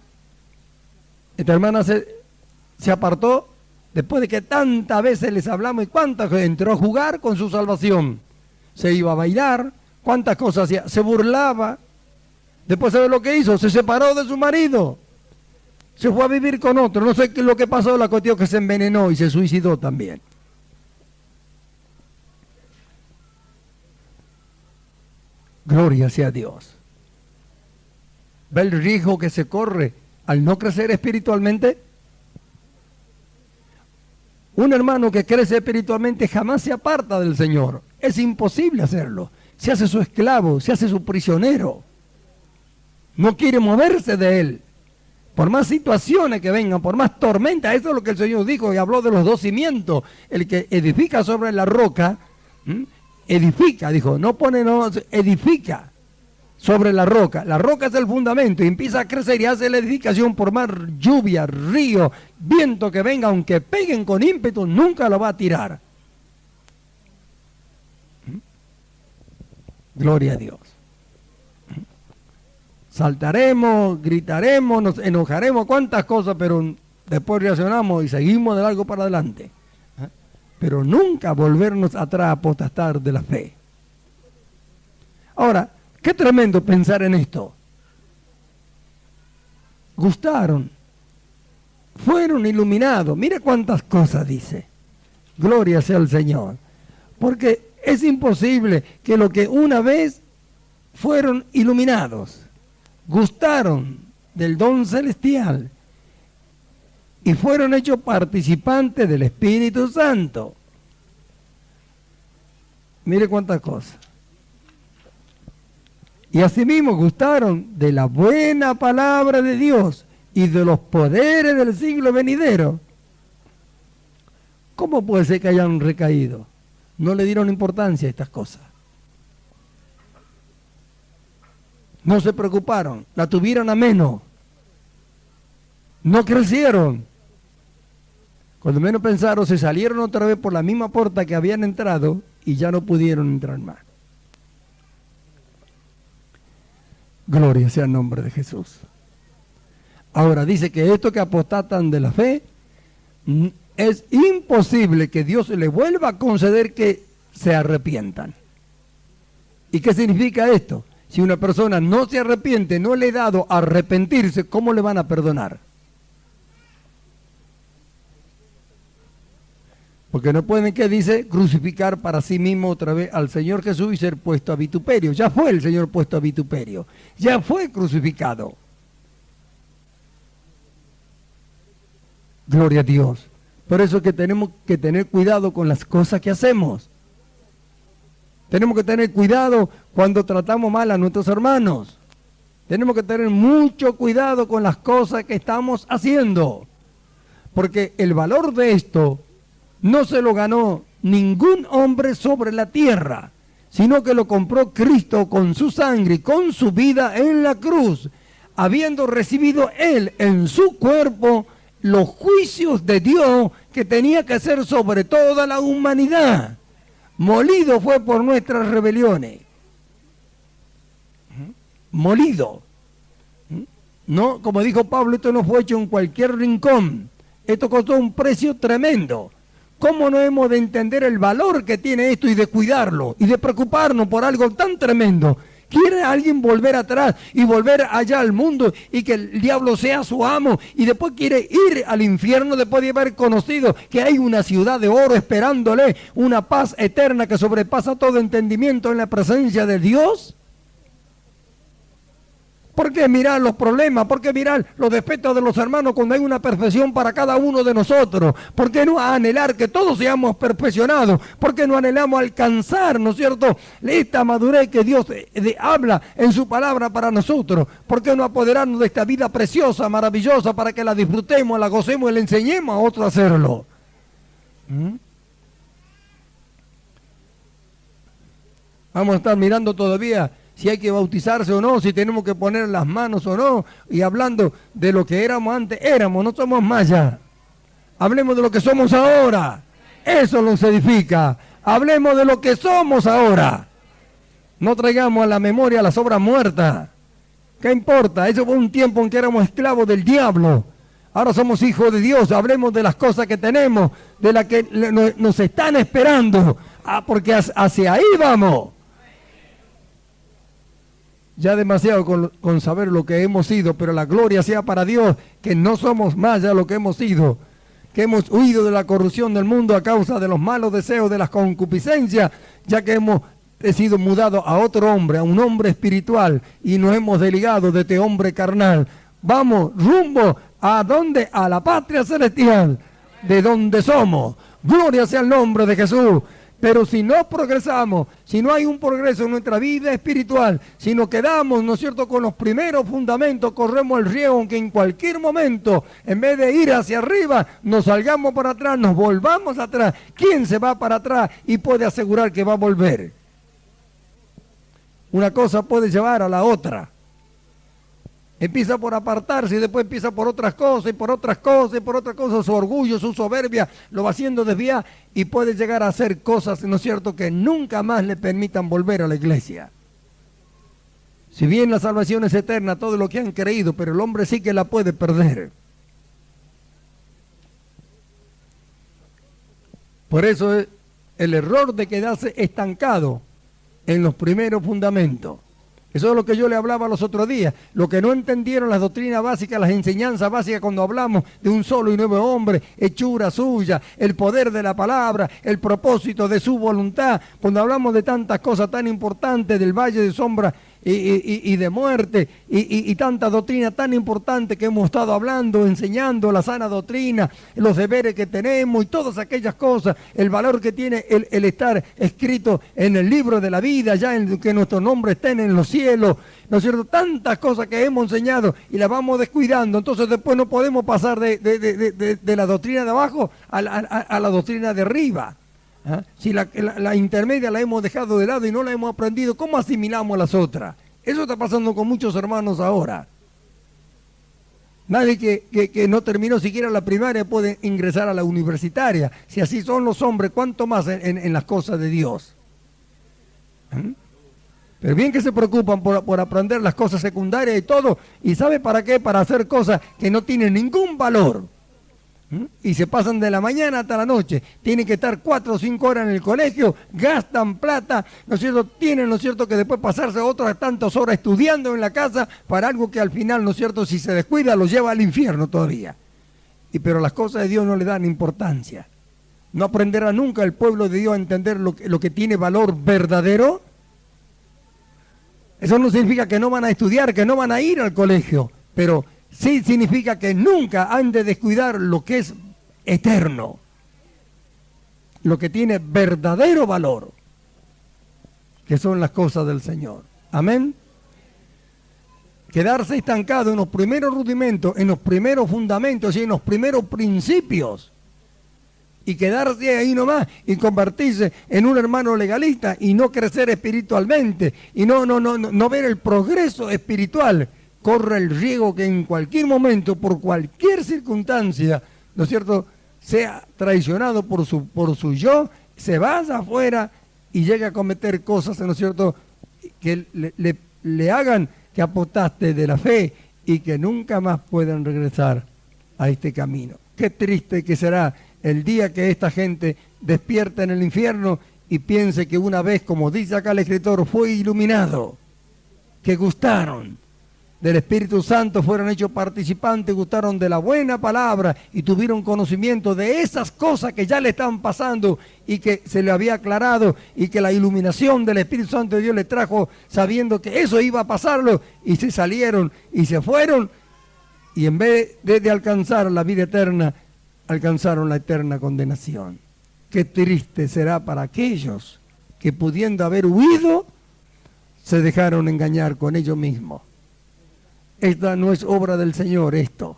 Esta hermana se apartó después de que tantas veces les hablamos y cuántas veces entró a jugar con su salvación. Se iba a bailar, cuántas cosas hacía, se burlaba. Después, ¿sabe lo que hizo? Se separó de su marido. Se fue a vivir con otro. No sé qué es lo que pasó, la cuestión que se envenenó y se suicidó también. Gloria sea a Dios. ¿Ve el riesgo que se corre al no crecer espiritualmente? Un hermano que crece espiritualmente jamás se aparta del Señor. Es imposible hacerlo. Se hace su esclavo, se hace su prisionero. No quiere moverse de él. Por más situaciones que vengan, por más tormentas, eso es lo que el Señor dijo y habló de los 2 cimientos. El que edifica sobre la roca, edifica, dijo, no pone, no, edifica sobre la roca. La roca es el fundamento y empieza a crecer y hace la edificación por más lluvia, río, viento que venga, aunque peguen con ímpetu, nunca lo va a tirar. Gloria a Dios. Saltaremos, gritaremos, nos enojaremos, cuántas cosas, pero después reaccionamos y seguimos de largo para adelante. pero nunca volvernos atrás a apostatar de la fe. Ahora, qué tremendo pensar en esto. Gustaron, fueron iluminados. Mire cuántas cosas dice. Gloria sea al Señor. Porque es imposible que lo que una vez fueron iluminados, gustaron del don celestial y fueron hechos participantes del Espíritu Santo. Mire cuántas cosas. Y asimismo gustaron de la buena palabra de Dios y de los poderes del siglo venidero. ¿Cómo puede ser que hayan recaído? No le dieron importancia a estas cosas. No se preocuparon, la tuvieron a menos. No crecieron. Cuando menos pensaron, se salieron otra vez por la misma puerta que habían entrado y ya no pudieron entrar más. Gloria sea el nombre de Jesús. Ahora dice que estos que apostatan de la fe, es imposible que Dios le vuelva a conceder que se arrepientan. ¿Y qué significa esto? Si una persona no se arrepiente, no le he dado a arrepentirse, ¿cómo le van a perdonar? Porque no pueden, ¿qué dice? Crucificar para sí mismo otra vez al Señor Jesús y ser puesto a vituperio. Ya fue el Señor puesto a vituperio. Ya fue crucificado. Gloria a Dios. Por eso es que tenemos que tener cuidado con las cosas que hacemos. Tenemos que tener cuidado cuando tratamos mal a nuestros hermanos. Tenemos que tener mucho cuidado con las cosas que estamos haciendo. Porque el valor de esto no se lo ganó ningún hombre sobre la tierra, sino que lo compró Cristo con su sangre y con su vida en la cruz, habiendo recibido Él en su cuerpo los juicios de Dios que tenía que hacer sobre toda la humanidad. Molido fue por nuestras rebeliones. Molido. No, como dijo Pablo, esto no fue hecho en cualquier rincón. Esto costó un precio tremendo. ¿Cómo no hemos de entender el valor que tiene esto y de cuidarlo y de preocuparnos por algo tan tremendo? ¿Quiere alguien volver atrás y volver allá al mundo y que el diablo sea su amo y después quiere ir al infierno después de haber conocido que hay una ciudad de oro esperándole, una paz eterna que sobrepasa todo entendimiento en la presencia de Dios? ¿Por qué mirar los problemas? ¿Por qué mirar los defectos de los hermanos cuando hay una perfección para cada uno de nosotros? ¿Por qué no anhelar que todos seamos perfeccionados? ¿Por qué no anhelamos alcanzar, ¿no es cierto?, esta madurez que Dios habla en su palabra para nosotros? ¿Por qué no apoderarnos de esta vida preciosa, maravillosa, para que la disfrutemos, la gocemos y le enseñemos a otros a hacerlo? Vamos a estar mirando todavía si hay que bautizarse o no, si tenemos que poner las manos o no, y hablando de lo que éramos antes, no somos más ya. Hablemos de lo que somos ahora, eso nos edifica. Hablemos de lo que somos ahora. No traigamos a la memoria las obras muertas. ¿Qué importa? Eso fue un tiempo en que éramos esclavos del diablo. Ahora somos hijos de Dios. Hablemos de las cosas que tenemos, de las que nos están esperando, porque hacia ahí vamos. Ya demasiado con saber lo que hemos sido, pero la gloria sea para Dios, que no somos más ya lo que hemos sido, que hemos huido de la corrupción del mundo a causa de los malos deseos, de las concupiscencias, ya que hemos sido mudados a otro hombre, a un hombre espiritual, y nos hemos desligado de este hombre carnal. Vamos rumbo a ¿dónde? A la patria celestial, de donde somos. Gloria sea el nombre de Jesús. Pero si no progresamos, si no hay un progreso en nuestra vida espiritual, si nos quedamos, ¿no es cierto?, con los primeros fundamentos, corremos el riesgo que en cualquier momento, en vez de ir hacia arriba, nos salgamos para atrás, nos volvamos atrás. ¿Quién se va para atrás y puede asegurar que va a volver? Una cosa puede llevar a la otra. Empieza por apartarse y después empieza por otras cosas y por otras cosas y por otras cosas. Su orgullo, su soberbia lo va haciendo desviar y puede llegar a hacer cosas, ¿no es cierto?, que nunca más le permitan volver a la iglesia. Si bien la salvación es eterna, todo lo que han creído, pero el hombre sí que la puede perder. Por eso es el error de quedarse estancado en los primeros fundamentos. Eso es lo que yo le hablaba los otros días. Lo que no entendieron las doctrinas básicas, las enseñanzas básicas cuando hablamos de un solo y nuevo hombre, hechura suya, el poder de la palabra, el propósito de su voluntad. Cuando hablamos de tantas cosas tan importantes del valle de sombra y de muerte y tanta doctrina tan importante que hemos estado hablando, enseñando la sana doctrina, los deberes que tenemos y todas aquellas cosas, el valor que tiene el estar escrito en el libro de la vida, ya en que nuestros nombres estén en los cielos, ¿no es cierto? Tantas cosas que hemos enseñado y las vamos descuidando, entonces después no podemos pasar de la doctrina de abajo a la doctrina de arriba. ¿Ah? Si la intermedia la hemos dejado de lado y no la hemos aprendido, ¿cómo asimilamos las otras? Eso está pasando con muchos hermanos ahora. Nadie que no terminó siquiera la primaria puede ingresar a la universitaria. Si así son los hombres, ¿cuánto más en las cosas de Dios? ¿Mm? Pero bien que se preocupan por aprender las cosas secundarias y todo. ¿Y sabe para qué? Para hacer cosas que no tienen ningún valor. Y se pasan de la mañana hasta la noche, tienen que estar 4 o 5 horas en el colegio, gastan plata, ¿no es cierto? Tienen, ¿no es cierto?, que después pasarse otras tantas horas estudiando en la casa para algo que al final, ¿no es cierto?, si se descuida los lleva al infierno todavía. Pero las cosas de Dios no le dan importancia. No aprenderá nunca el pueblo de Dios a entender lo que tiene valor verdadero. Eso no significa que no van a estudiar, que no van a ir al colegio, pero sí significa que nunca han de descuidar lo que es eterno, lo que tiene verdadero valor, que son las cosas del Señor. Amén. Quedarse estancado en los primeros rudimentos, en los primeros fundamentos y en los primeros principios, y quedarse ahí nomás y convertirse en un hermano legalista y no crecer espiritualmente y no ver el progreso espiritual, corre el riesgo que en cualquier momento, por cualquier circunstancia, ¿no es cierto?, sea traicionado por su yo, se vaya afuera y llegue a cometer cosas, ¿no es cierto?, que le hagan que apostaste de la fe y que nunca más puedan regresar a este camino. Qué triste que será el día que esta gente despierta en el infierno y piense que una vez, como dice acá el escritor, fue iluminado, que gustaron del Espíritu Santo, fueron hechos participantes, gustaron de la buena palabra y tuvieron conocimiento de esas cosas que ya le estaban pasando y que se le había aclarado y que la iluminación del Espíritu Santo de Dios le trajo sabiendo que eso iba a pasarlo, y se salieron y se fueron, y en vez de alcanzar la vida eterna, alcanzaron la eterna condenación. Qué triste será para aquellos que, pudiendo haber huido, se dejaron engañar con ellos mismos. Esta no es obra del Señor, esto,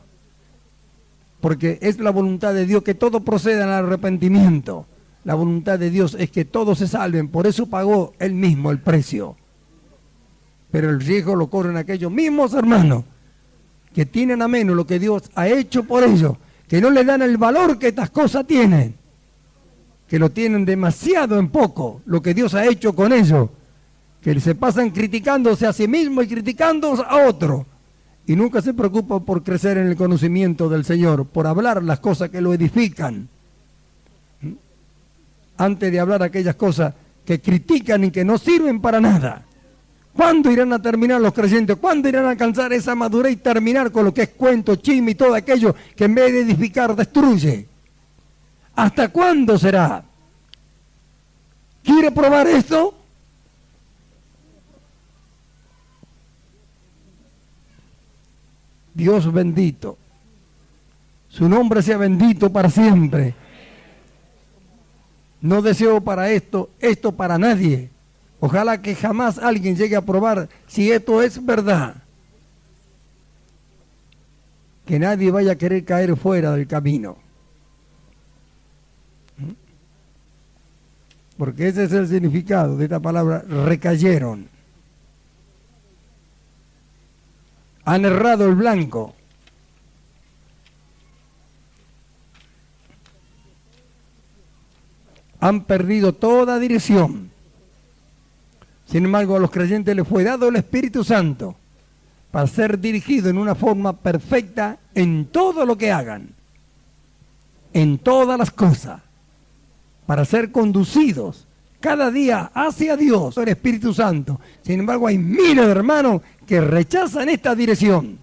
porque es la voluntad de Dios que todo proceda al arrepentimiento. La voluntad de Dios es que todos se salven, por eso pagó Él mismo el precio. Pero el riesgo lo corren aquellos mismos hermanos que tienen a menos lo que Dios ha hecho por ellos, que no le dan el valor que estas cosas tienen, que lo tienen demasiado en poco, lo que Dios ha hecho con ellos, que se pasan criticándose a sí mismos y criticando a otro, y nunca se preocupan por crecer en el conocimiento del Señor, por hablar las cosas que lo edifican, antes de hablar aquellas cosas que critican y que no sirven para nada. ¿Cuándo irán a terminar los creyentes? ¿Cuándo irán a alcanzar esa madurez y terminar con lo que es cuento, chisme y todo aquello que en vez de edificar destruye? ¿Hasta cuándo será? ¿Quiere probar esto? Dios bendito, su nombre sea bendito para siempre. No deseo para esto para nadie. Ojalá que jamás alguien llegue a probar si esto es verdad. Que nadie vaya a querer caer fuera del camino. Porque ese es el significado de esta palabra, recayeron. Han errado el blanco. Han perdido toda dirección. Sin embargo, a los creyentes les fue dado el Espíritu Santo para ser dirigido en una forma perfecta en todo lo que hagan, en todas las cosas. para ser conducidos cada día hacia Dios, el Espíritu Santo. Sin embargo, hay miles de hermanos que rechazan esta dirección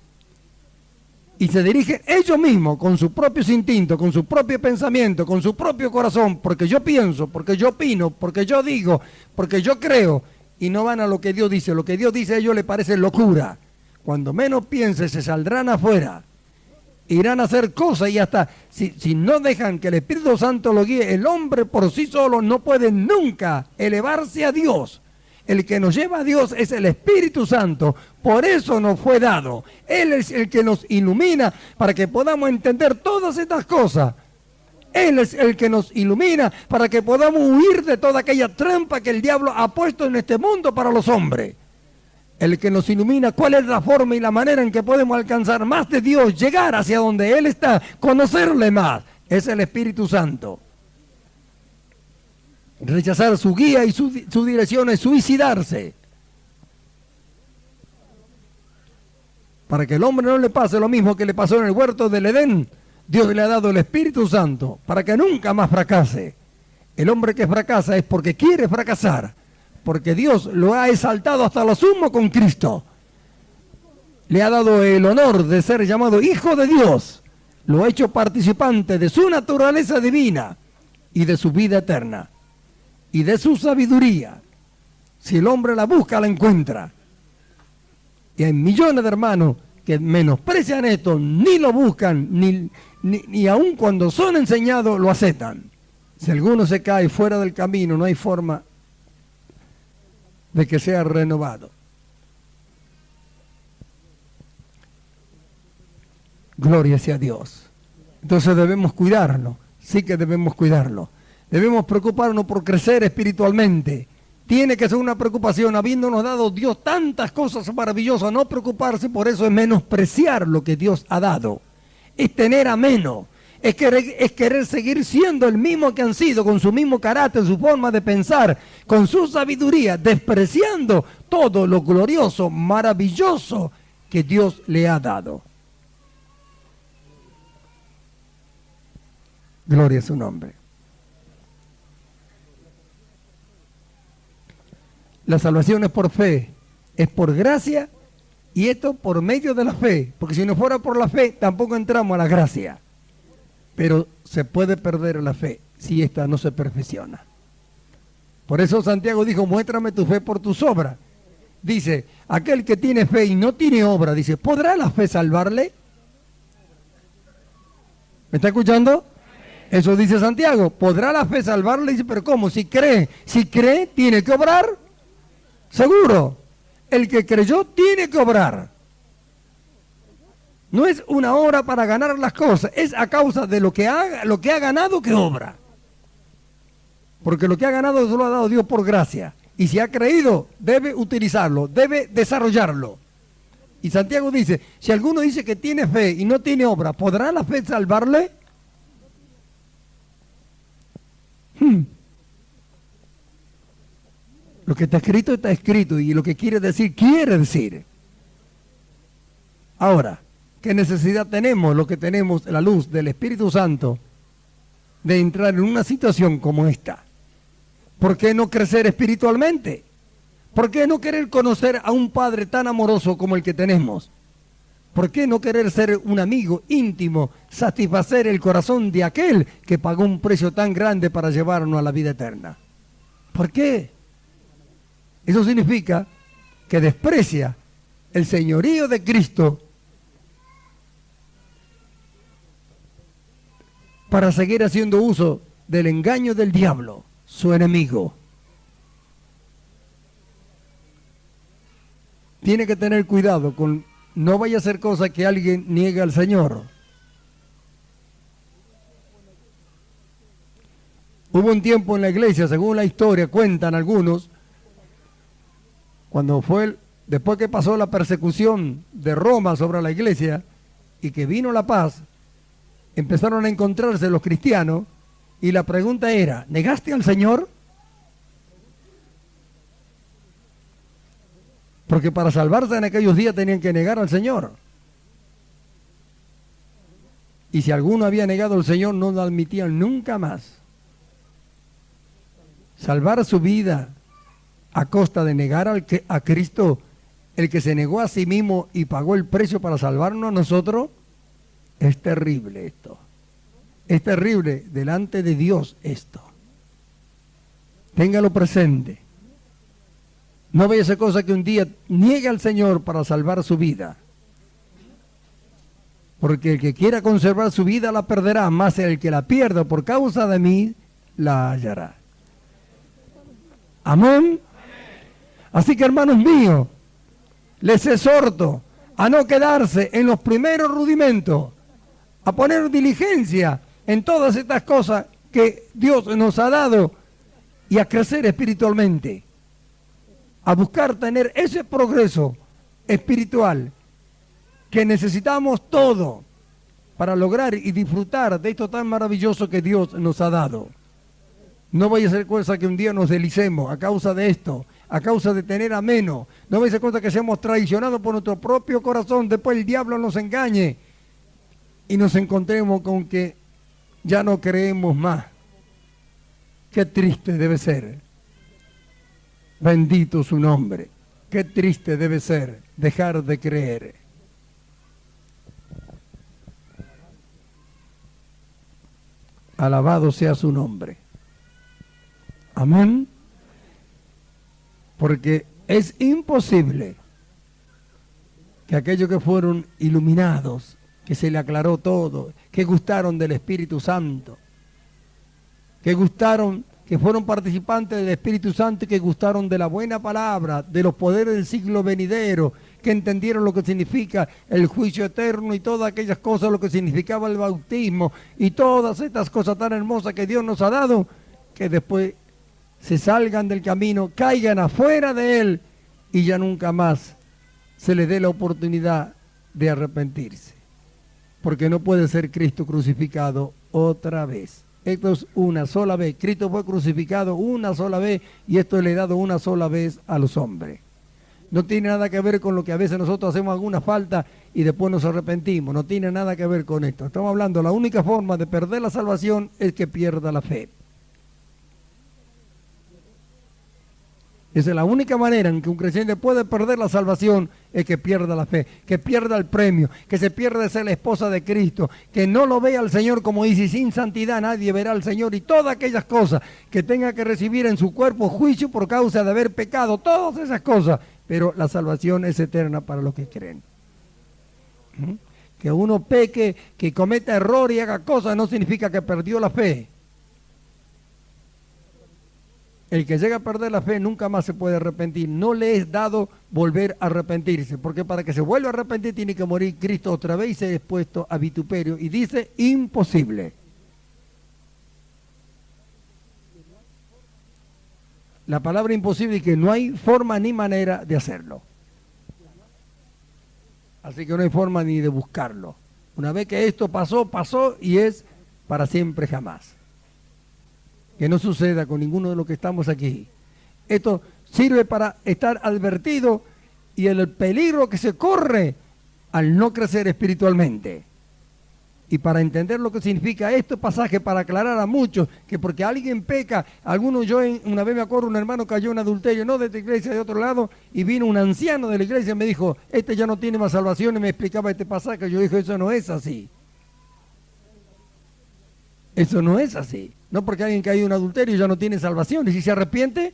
y se dirigen ellos mismos con sus propios instintos, con su propio pensamiento, con su propio corazón, porque yo pienso, porque yo opino, porque yo digo, porque yo creo, y no van a lo que Dios dice. Lo que Dios dice a ellos les parece locura. Cuando menos piensen, se saldrán afuera, irán a hacer cosas, y hasta si no dejan que el Espíritu Santo lo guíe, el hombre por sí solo no puede nunca elevarse a Dios. El que nos lleva a Dios es el Espíritu Santo, por eso nos fue dado. Él es el que nos ilumina para que podamos entender todas estas cosas. Él es el que nos ilumina para que podamos huir de toda aquella trampa que el diablo ha puesto en este mundo para los hombres. El que nos ilumina cuál es la forma y la manera en que podemos alcanzar más de Dios, llegar hacia donde Él está, conocerle más, es el Espíritu Santo. Rechazar su guía y su dirección es suicidarse. Para que el hombre no le pase lo mismo que le pasó en el huerto del Edén, Dios le ha dado el Espíritu Santo para que nunca más fracase. El hombre que fracasa es porque quiere fracasar, porque Dios lo ha exaltado hasta lo sumo con Cristo. Le ha dado el honor de ser llamado Hijo de Dios. Lo ha hecho participante de su naturaleza divina y de su vida eterna y de su sabiduría. Si el hombre la busca, la encuentra. Y hay millones de hermanos que menosprecian esto, ni lo buscan, ni aun cuando son enseñados lo aceptan. Si alguno se cae fuera del camino, no hay forma de que sea renovado. Gloria sea a Dios. Entonces debemos cuidarlo, sí que debemos cuidarlo. Debemos preocuparnos por crecer espiritualmente. Tiene que ser una preocupación, habiéndonos dado Dios tantas cosas maravillosas. No preocuparse por eso es menospreciar lo que Dios ha dado. Es tener a menos. Es querer seguir siendo el mismo que han sido, con su mismo carácter, su forma de pensar, con su sabiduría, despreciando todo lo glorioso, maravilloso que Dios le ha dado. Gloria a su nombre. La salvación es por fe, es por gracia, y esto por medio de la fe, porque si no fuera por la fe, tampoco entramos a la gracia. Pero se puede perder la fe si ésta no se perfecciona. Por eso Santiago dijo, muéstrame tu fe por tus obras. Dice, aquel que tiene fe y no tiene obra, dice, ¿podrá la fe salvarle? ¿Me está escuchando? Eso dice Santiago, ¿podrá la fe salvarle? Dice, pero ¿cómo? Si cree, tiene que obrar. Seguro, el que creyó tiene que obrar. No es una obra para ganar las cosas, es a causa de lo que ha ganado que obra. Porque lo que ha ganado se lo ha dado Dios por gracia. Y si ha creído, debe utilizarlo, debe desarrollarlo. Y Santiago dice, si alguno dice que tiene fe y no tiene obra, ¿podrá la fe salvarle? Lo que está escrito, y lo que quiere decir. Ahora, ¿qué necesidad tenemos los que tenemos la luz del Espíritu Santo de entrar en una situación como esta? ¿Por qué no crecer espiritualmente? ¿Por qué no querer conocer a un Padre tan amoroso como el que tenemos? ¿Por qué no querer ser un amigo íntimo, satisfacer el corazón de aquel que pagó un precio tan grande para llevarnos a la vida eterna? ¿Por qué? Eso significa que desprecia el señorío de Cristo para seguir haciendo uso del engaño del diablo, su enemigo. Tiene que tener cuidado con no vaya a ser cosa que alguien niegue al Señor. Hubo un tiempo en la iglesia, según la historia, cuentan algunos, después que pasó la persecución de Roma sobre la iglesia y que vino la paz, empezaron a encontrarse los cristianos y la pregunta era, ¿negaste al Señor? Porque para salvarse en aquellos días tenían que negar al Señor. Y si alguno había negado al Señor, no lo admitían nunca más. salvar su vida a costa de negar a Cristo, el que se negó a sí mismo y pagó el precio para salvarnos a nosotros, es terrible esto. Es terrible delante de Dios esto. Téngalo presente. No vaya a ser cosa que un día niegue al Señor para salvar su vida. Porque el que quiera conservar su vida la perderá, más el que la pierda por causa de mí la hallará. Amén. Así que, hermanos míos, les exhorto a no quedarse en los primeros rudimentos, a poner diligencia en todas estas cosas que Dios nos ha dado y a crecer espiritualmente, a buscar tener ese progreso espiritual que necesitamos todo para lograr y disfrutar de esto tan maravilloso que Dios nos ha dado. No vaya a ser cosa que un día nos deslicemos a causa de esto, a causa de tener a menos. No vaya a ser cosa que seamos traicionados por nuestro propio corazón, después el diablo nos engañe y nos encontremos con que ya no creemos más. Qué triste debe ser. Bendito su nombre. Qué triste debe ser dejar de creer. Alabado sea su nombre. Amén. Porque es imposible que aquellos que fueron iluminados, que se le aclaró todo, que gustaron del Espíritu Santo, que gustaron, que fueron participantes del Espíritu Santo y que gustaron de la buena palabra, de los poderes del siglo venidero, que entendieron lo que significa el juicio eterno y todas aquellas cosas, lo que significaba el bautismo y todas estas cosas tan hermosas que Dios nos ha dado, que después se salgan del camino, caigan afuera de él y ya nunca más se les dé la oportunidad de arrepentirse. Porque no puede ser Cristo crucificado otra vez. Esto es una sola vez. Cristo fue crucificado una sola vez y esto le he dado una sola vez a los hombres. No tiene nada que ver con lo que a veces nosotros hacemos alguna falta y después nos arrepentimos. No tiene nada que ver con esto. Estamos hablando, la única forma de perder la salvación es que pierda la fe. Esa es la única manera en que un creyente puede perder la salvación, es que pierda la fe, que pierda el premio, que se pierda de ser la esposa de Cristo, que no lo vea al Señor como dice, sin santidad nadie verá al Señor, y todas aquellas cosas que tenga que recibir en su cuerpo juicio por causa de haber pecado, todas esas cosas, pero la salvación es eterna para los que creen. Que uno peque, que cometa error y haga cosas no significa que perdió la fe. El que llega a perder la fe nunca más se puede arrepentir. No le es dado volver a arrepentirse, porque para que se vuelva a arrepentir tiene que morir Cristo otra vez y ser expuesto a vituperio. Y dice, imposible. La palabra imposible es que no hay forma ni manera de hacerlo. Así que no hay forma ni de buscarlo. Una vez que esto pasó, pasó y es para siempre jamás. Que no suceda con ninguno de los que estamos aquí. Esto sirve para estar advertido y el peligro que se corre al no crecer espiritualmente. Y para entender lo que significa este pasaje, para aclarar a muchos, que porque alguien peca, algunos una vez me acuerdo, un hermano cayó en adulterio, no de esta iglesia, de otro lado, y vino un anciano de la iglesia y me dijo, este ya no tiene más salvación, y me explicaba este pasaje. Yo dije, eso no es así. Eso no es así. No porque alguien cayó en adulterio ya no tiene salvación. ¿Y si se arrepiente?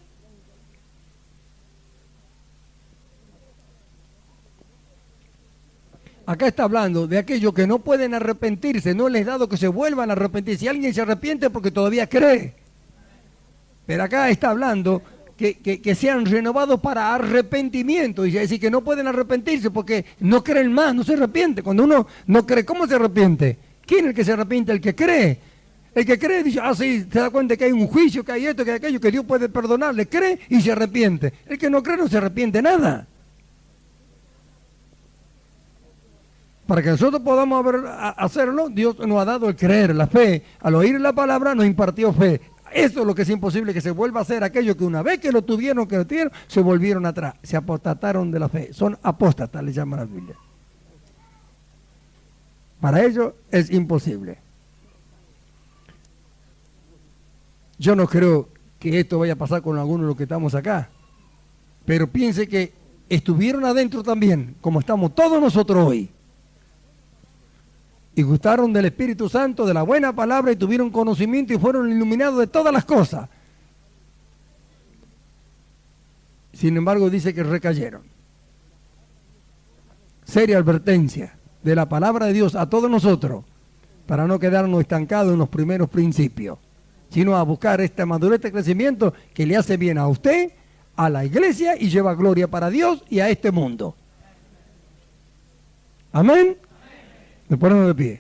Acá está hablando de aquellos que no pueden arrepentirse. No les he dado que se vuelvan a arrepentir. Si alguien se arrepiente porque todavía cree. Pero acá está hablando que sean renovados para arrepentimiento. Y es decir, que no pueden arrepentirse porque no creen más, no se arrepiente. Cuando uno no cree, ¿cómo se arrepiente? ¿Quién es el que se arrepiente? El que cree. El que cree dice, sí, se da cuenta que hay un juicio, que hay esto, que hay aquello, que Dios puede perdonarle, cree y se arrepiente. El que no cree no se arrepiente nada. Para que nosotros podamos hacerlo, Dios nos ha dado el creer, la fe. Al oír la palabra nos impartió fe. Eso es lo que es imposible, que se vuelva a hacer aquello que una vez que lo tuvieron, se volvieron atrás, se apostataron de la fe. Son apóstatas, le llama la Biblia. Para ellos es imposible. Yo no creo que esto vaya a pasar con algunos de los que estamos acá. Pero piense que estuvieron adentro también, como estamos todos nosotros hoy. Y gustaron del Espíritu Santo, de la buena palabra, y tuvieron conocimiento y fueron iluminados de todas las cosas. Sin embargo, dice que recayeron. Seria advertencia de la palabra de Dios a todos nosotros, para no quedarnos estancados en los primeros principios, sino a buscar esta madurez, este crecimiento que le hace bien a usted, a la iglesia, y lleva gloria para Dios y a este mundo. Amén. Me ponemos de pie.